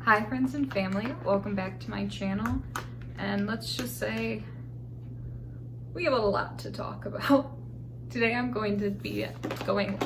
Hi friends and family, welcome back to my channel, and let's just say we have a lot to talk about. Today I'm going to be going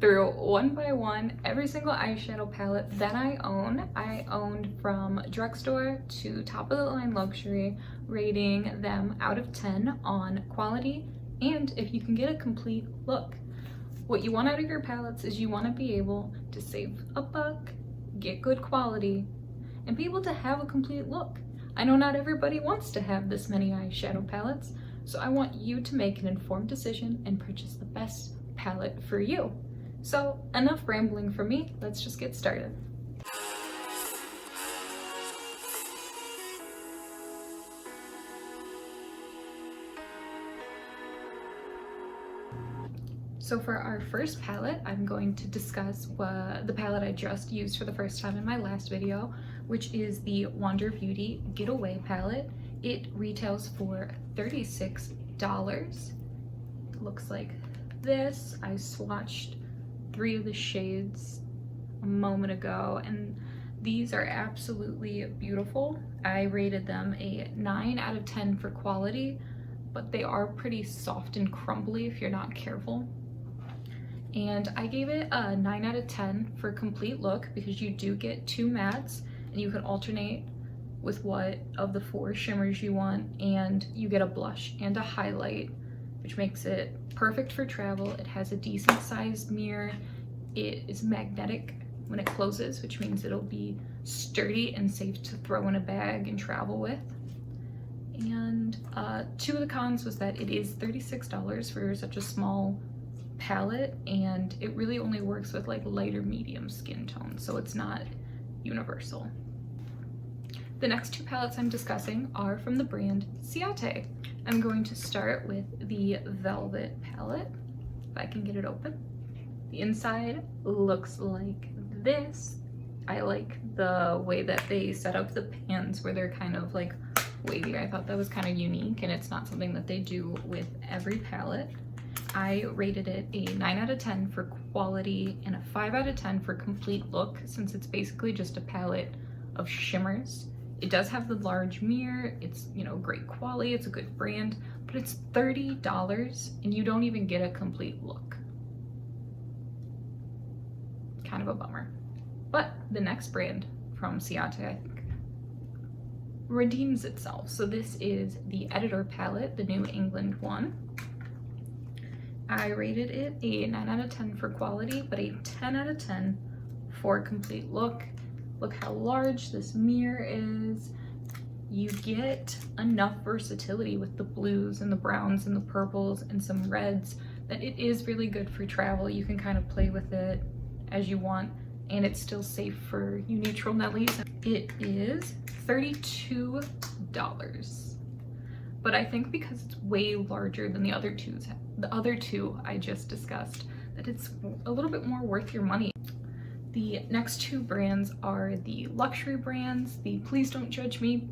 through one by one every single eyeshadow palette that I own. I owned from drugstore to top of the line luxury, rating them out of 10 on quality and if you can get a complete look. What you want out of your palettes is you want to be able to save a buck, get good quality, and be able to have a complete look. I know not everybody wants to have this many eyeshadow palettes, so I want you to make an informed decision and purchase the best palette for you. So enough rambling from me, let's just get started. So for our first palette, I'm going to discuss the palette I just used for the first time in my last video, which is the Wander Beauty Getaway palette. It retails for $36. It looks like this. I swatched 3 of the shades a moment ago, and these are absolutely beautiful. I rated them a 9 out of 10 for quality, but they are pretty soft and crumbly if you're not careful. And I gave it a 9 out of 10 for complete look because you do get 2 mattes and you can alternate with what of the 4 shimmers you want, and you get a blush and a highlight, which makes it perfect for travel. It has a decent sized mirror. It is magnetic when it closes, which means it'll be sturdy and safe to throw in a bag and travel with. And 2 of the cons was that it is $36 for such a small palette, and it really only works with like lighter medium skin tones, so it's not universal. The next 2 palettes I'm discussing are from the brand Ciate. I'm going to start with the Velvet palette, if I can get it open. The inside looks like this. I like the way that they set up the pans where they're kind of like wavy. I thought that was kind of unique, and it's not something that they do with every palette. I rated it a 9 out of 10 for quality and a 5 out of 10 for complete look, since it's basically just a palette of shimmers. It does have the large mirror, it's, you know, great quality, it's a good brand, but it's $30 and you don't even get a complete look. Kind of a bummer. But the next brand from Ciate, I think, redeems itself. So this is the Editor palette, the New England one. I rated it a 9 out of 10 for quality, but a 10 out of 10 for complete look. Look how large this mirror is. You get enough versatility with the blues and the browns and the purples and some reds that it is really good for travel. You can kind of play with it as you want, and it's still safe for you neutral Nellies. It is $32. But I think because it's way larger than the other two I just discussed, that it's a little bit more worth your money. The next 2 brands are the luxury brands, the Please Don't Judge Me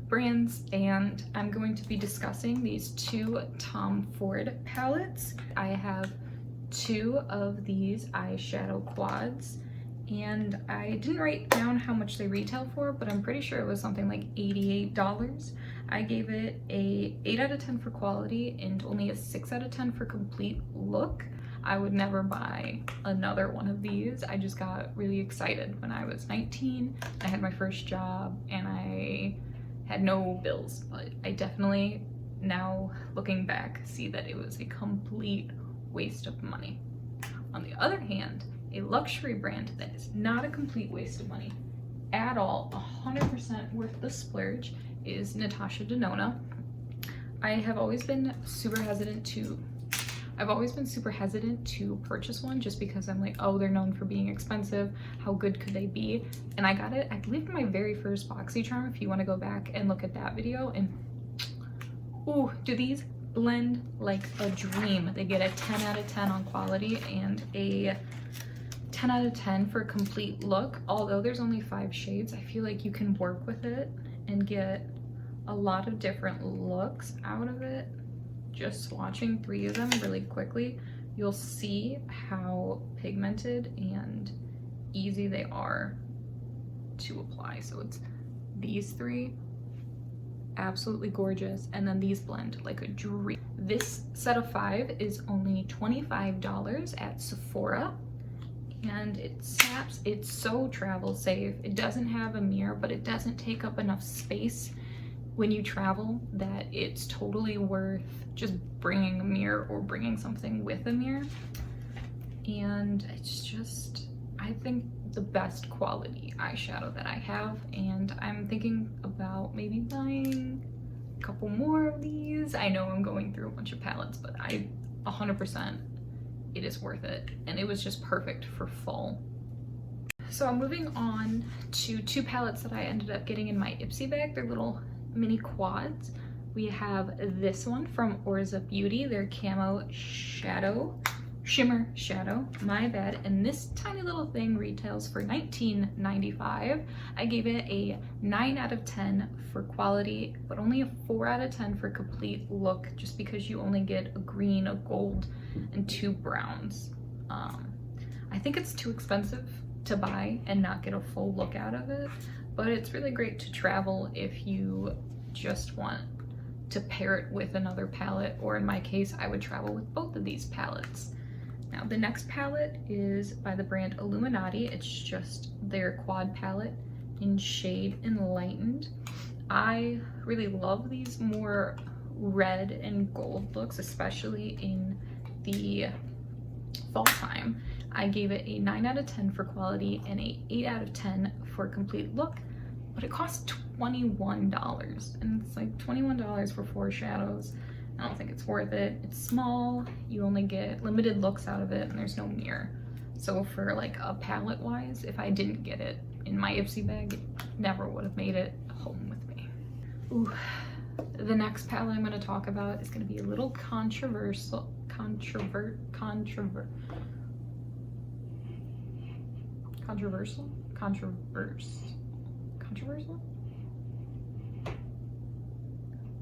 brands, and I'm going to be discussing these 2 Tom Ford palettes. I have 2 of these eyeshadow quads, and I didn't write down how much they retail for, but I'm pretty sure it was something like $88. I gave it a 8 out of 10 for quality and only a 6 out of 10 for complete look. I would never buy another one of these. I just got really excited when I was 19. I had my first job and I had no bills, but I definitely, now looking back, see that it was a complete waste of money. On the other hand, a luxury brand that is not a complete waste of money at all, 100% worth the splurge, is Natasha Denona. I've always been super hesitant to purchase one, just because I'm like, oh, they're known for being expensive, how good could they be? And I got it, I believe, in my very first BoxyCharm, if you want to go back and look at that video. And ooh, do these blend like a dream. They get a 10 out of 10 on quality and a 10 out of 10 for complete look. Although there's only 5 shades, I feel like you can work with it and get a lot of different looks out of it. Just swatching 3 of them really quickly, you'll see how pigmented and easy they are to apply. So it's these three, absolutely gorgeous, and then these blend like a dream. This set of 5 is only $25 at Sephora, and it snaps. It's so travel safe. It doesn't have a mirror, but it doesn't take up enough space when you travel that it's totally worth just bringing a mirror or bringing something with a mirror. And it's just, I think, the best quality eyeshadow that I have, and I'm thinking about maybe buying a couple more of these. I know I'm going through a bunch of palettes, but 100% it is worth it, and it was just perfect for fall. So I'm moving on to 2 palettes that I ended up getting in my Ipsy bag. They're little mini quads. We have this one from Orza Beauty, their Camo Shimmer Shadow, my bad, and this tiny little thing retails for $19.95. I gave it a 9 out of 10 for quality, but only a 4 out of 10 for complete look, just because you only get a green, a gold, and 2 browns. I think it's too expensive to buy and not get a full look out of it, but it's really great to travel if you just want to pair it with another palette, or in my case, I would travel with both of these palettes. Now, the next palette is by the brand Illuminati. It's just their quad palette in shade Enlightened. I really love these more red and gold looks, especially in the fall time. I gave it a 9 out of 10 for quality and a 8 out of 10 for complete look, but it costs $21, and it's like $21 for 4 shadows. I don't think it's worth it. It's small, you only get limited looks out of it, and there's no mirror. So for like a palette wise, if I didn't get it in my Ipsy bag, it never would have made it home with me. Ooh. The next palette I'm going to talk about is going to be a little controversial.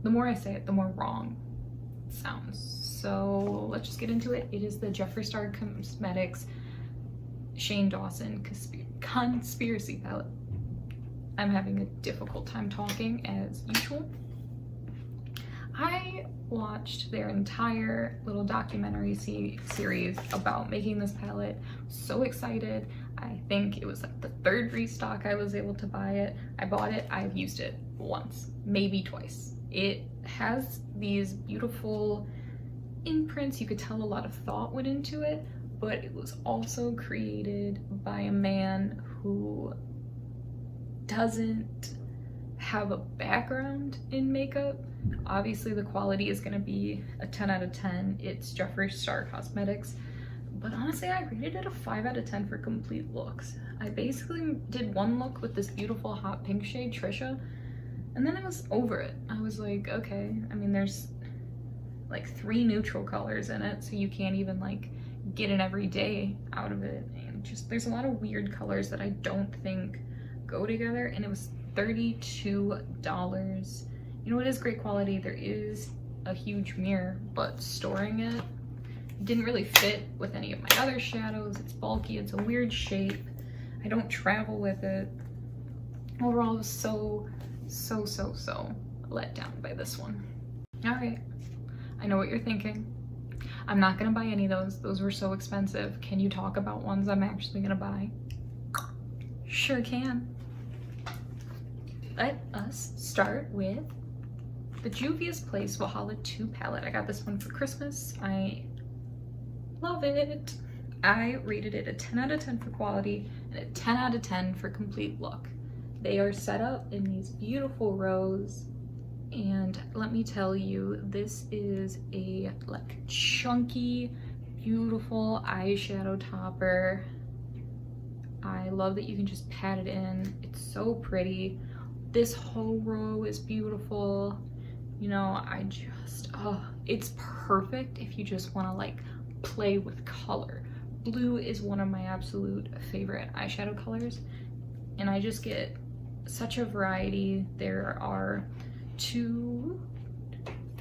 The more I say it, the more wrong it sounds. So let's just get into it. It is the Jeffree Star Cosmetics Shane Dawson Conspiracy Palette. I'm having a difficult time talking as usual. I watched their entire little documentary series about making this palette. So excited. I think it was like the 3rd restock I was able to buy it. I bought it. I've used it once, maybe twice. It has these beautiful imprints. You could tell a lot of thought went into it, but it was also created by a man who doesn't have a background in makeup. Obviously the quality is going to be a 10 out of 10. It's Jeffree Star Cosmetics, but honestly I rated it a 5 out of 10 for complete looks. I basically did one look with this beautiful hot pink shade, Trisha, and then I was over it. I was like, okay, I mean there's like 3 neutral colors in it, so you can't even like get an everyday out of it, and just there's a lot of weird colors that I don't think go together, and it was $32. You know, it is great quality. There is a huge mirror, but storing it didn't really fit with any of my other shadows. It's bulky, it's a weird shape. I don't travel with it. Overall, I was so let down by this one. All right, I know what you're thinking. I'm not gonna buy any of those. Those were so expensive. Can you talk about ones I'm actually gonna buy? Sure can. Let us start with the Juvia's Place Valhalla 2 palette. I got this one for Christmas. I love it. I rated it a 10 out of 10 for quality and a 10 out of 10 for complete look. They are set up in these beautiful rows, and let me tell you, this is a like chunky, beautiful eyeshadow topper. I love that you can just pat it in. It's so pretty. This whole row is beautiful. You know, it's perfect if you just want to like play with color. Blue is one of my absolute favorite eyeshadow colors, and I just get such a variety. There are 2,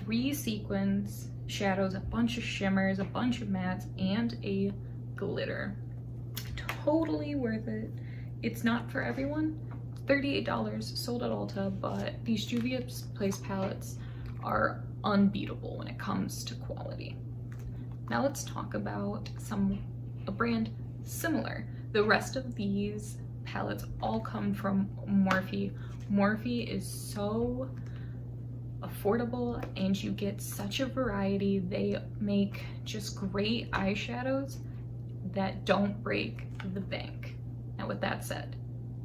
3 sequins shadows, a bunch of shimmers, a bunch of mattes, and a glitter. Totally worth it. It's not for everyone. $38, sold at Ulta, but these Juvia's Place palettes are unbeatable when it comes to quality. Now let's talk about a brand similar. The rest of these palettes all come from Morphe. Morphe is so affordable and you get such a variety. They make just great eyeshadows that don't break the bank. Now with that said,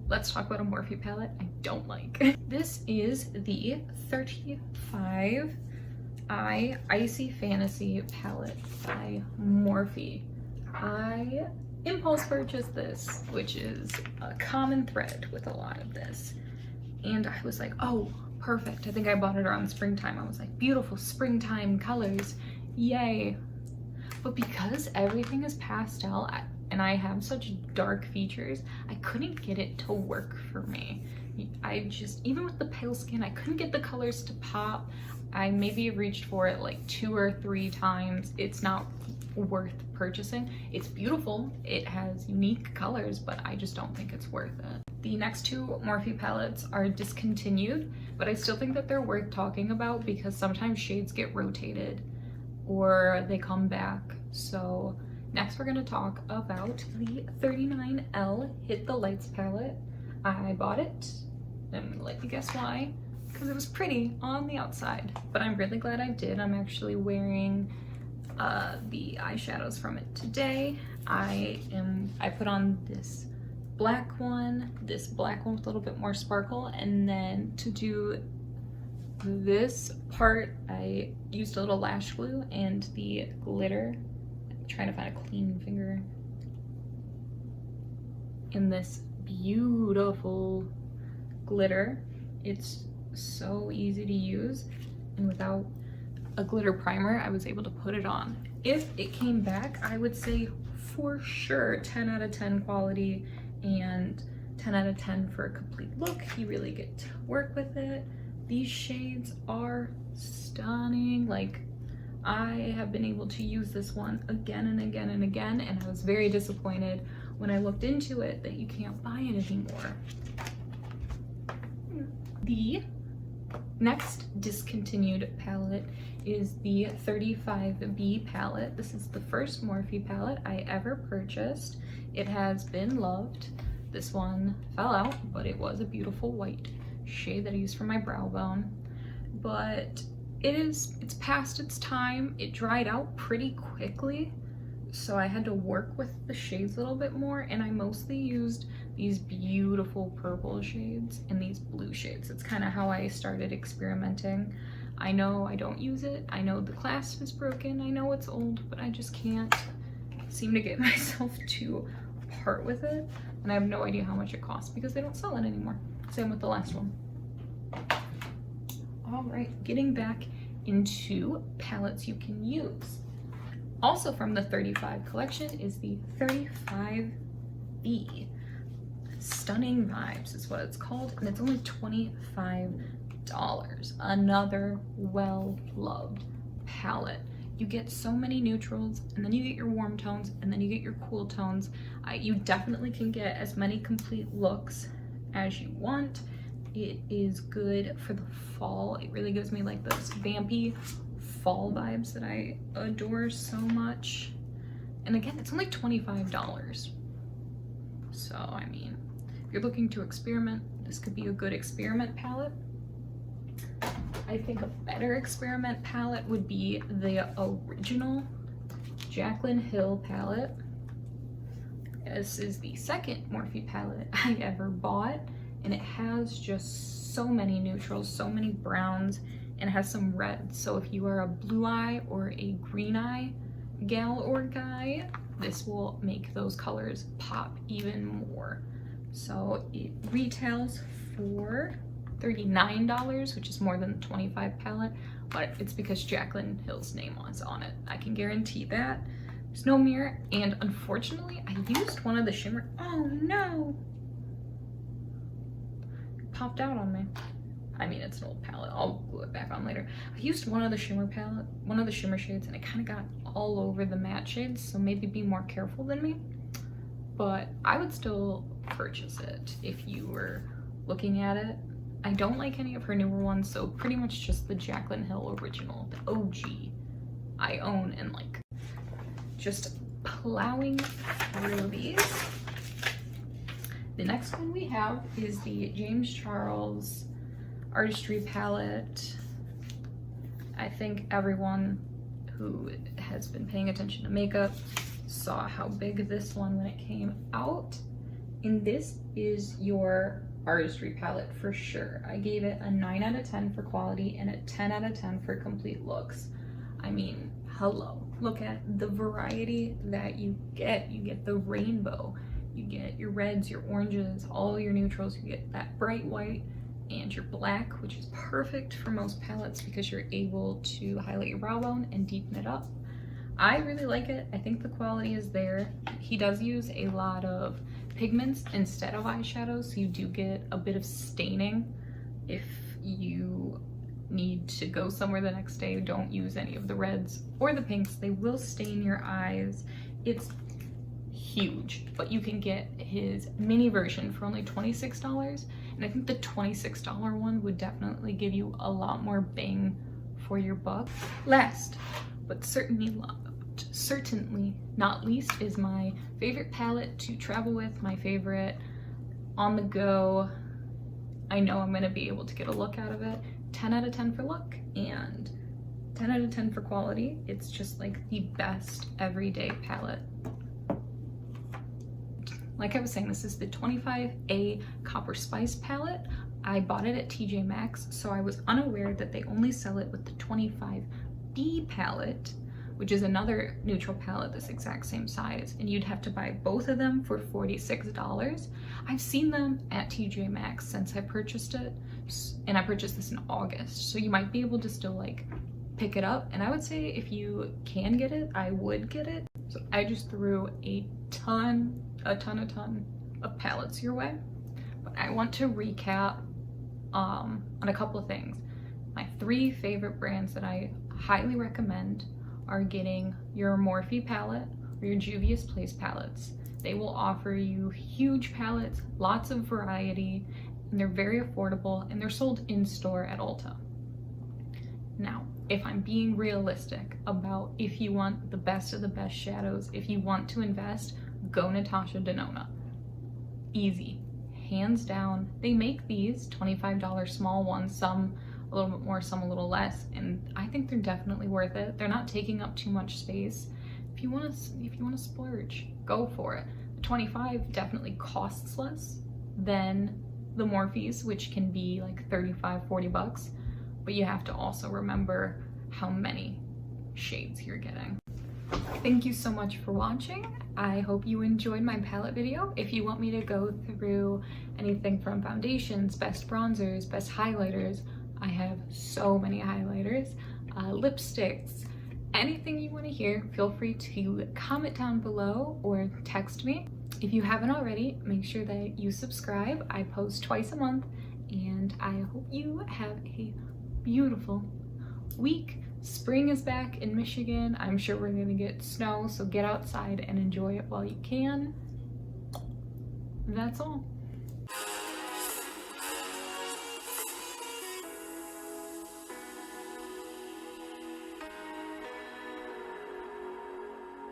let's talk about a Morphe palette I don't like. This is the 35 Eye Icy Fantasy palette by Morphe. I impulse purchased this, which is a common thread with a lot of this. And I was like, oh, perfect. I think I bought it around springtime. I was like, beautiful springtime colors, yay. But because everything is pastel and I have such dark features, I couldn't get it to work for me. Even with the pale skin, I couldn't get the colors to pop. I maybe reached for it like 2 or 3 times. It's not worth purchasing. It's beautiful, it has unique colors, but I just don't think it's worth it. The next 2 Morphe palettes are discontinued, but I still think that they're worth talking about because sometimes shades get rotated or they come back. So next we're going to talk about the 39L Hit the Lights palette. I bought it, and I'm gonna let you guess why. Because it was pretty on the outside, but I'm really glad I did. I'm actually wearing the eyeshadows from it today. I put on this black one with a little bit more sparkle, and then to do this part I used a little lash glue and the glitter. I'm trying to find a clean finger. In this beautiful glitter. It's so easy to use, and without a glitter primer I was able to put it on. If it came back, I would say for sure 10 out of 10 quality and 10 out of 10 for a complete look. You really get to work with it. These shades are stunning. Like, I have been able to use this one again and again and again, and I was very disappointed when I looked into it that you can't buy it anymore. The next discontinued palette is the 35B palette. This is the first Morphe palette I ever purchased. It has been loved. This one fell out, but it was a beautiful white shade that I used for my brow bone. But it's past its time. It dried out pretty quickly, so I had to work with the shades a little bit more, and I mostly used these beautiful purple shades and these blue shades. It's kind of how I started experimenting. I know I don't use it. I know the clasp is broken. I know it's old, but I just can't seem to get myself to part with it. And I have no idea how much it costs because they don't sell it anymore. Same with the last one. All right, getting back into palettes you can use. Also from the 35 collection is the 35B. Stunning Vibes is what it's called, and it's only $25. Another well-loved palette. You get so many neutrals, and then you get your warm tones, and then you get your cool tones. You definitely can get as many complete looks as you want. It is good for the fall. It really gives me like those vampy fall vibes that I adore so much. And again, it's only $25. So, I mean, if you're looking to experiment, this could be a good experiment palette. I think a better experiment palette would be the original Jaclyn Hill palette. This is the second Morphe palette I ever bought, and it has just so many neutrals, so many browns, and it has some reds. So if you are a blue eye or a green eye gal or guy, this will make those colors pop even more. So it retails for $39, which is more than the 25 palette, but it's because Jaclyn Hill's name was on it. I can guarantee that. There's no mirror, and unfortunately, I used one of the shimmer. Oh no! It popped out on me. I mean, it's an old palette. I'll glue it back on later. I used one of the shimmer shades, and it kind of got all over the matte shades, so maybe be more careful than me. But I would still purchase it if you were looking at it. I don't like any of her newer ones, so pretty much just the Jaclyn Hill original, the OG, I own and like. Just plowing through these. The next one we have is the James Charles Artistry palette. I think everyone who has been paying attention to makeup saw how big this one when it came out. And this is your artistry palette for sure. I gave it a 9 out of 10 for quality and a 10 out of 10 for complete looks. I mean, hello. Look at the variety that you get. You get the rainbow, you get your reds, your oranges, all your neutrals, you get that bright white and your black, which is perfect for most palettes because you're able to highlight your brow bone and deepen it up. I really like it. I think the quality is there. He does use a lot of pigments instead of eyeshadows, so you do get a bit of staining. If you need to go somewhere the next day, don't use any of the reds or the pinks. They will stain your eyes. It's huge, but you can get his mini version for only $26, and I think the $26 one would definitely give you a lot more bang for your buck. Last but certainly not least is my favorite palette to travel with, my favorite on the go. I know I'm gonna be able to get a look out of it. 10 out of 10 for look and 10 out of 10 for quality. It's just like the best everyday palette. Like I was saying, this is the 25A Copper Spice palette. I bought it at TJ Maxx, so I was unaware that they only sell it with the 25B palette, which is another neutral palette this exact same size, and you'd have to buy both of them for $46. I've seen them at TJ Maxx since I purchased it, and I purchased this in August, so you might be able to still like pick it up, and I would say if you can get it, I would get it. So I just threw a ton of palettes your way, but I want to recap on a couple of things. My 3 favorite brands that I highly recommend are getting your Morphe palette or your Juvia's Place palettes. They will offer you huge palettes, lots of variety, and they're very affordable, and they're sold in store at Ulta. Now, if I'm being realistic about if you want the best of the best shadows, if you want to invest, go Natasha Denona. Easy, hands down. They make these $25 small ones, some a little bit more, some a little less, and I think they're definitely worth it. They're not taking up too much space. If you want to splurge, go for it. The 25 definitely costs less than the Morphes, which can be like 35, 40 bucks, but you have to also remember how many shades you're getting. Thank you so much for watching. I hope you enjoyed my palette video. If you want me to go through anything from foundations, best bronzers, best highlighters, I have so many highlighters, lipsticks, anything you want to hear, feel free to comment down below or text me. If you haven't already, make sure that you subscribe. I post twice a month, and I hope you have a beautiful week. Spring is back in Michigan. I'm sure we're gonna get snow, so get outside and enjoy it while you can. That's all.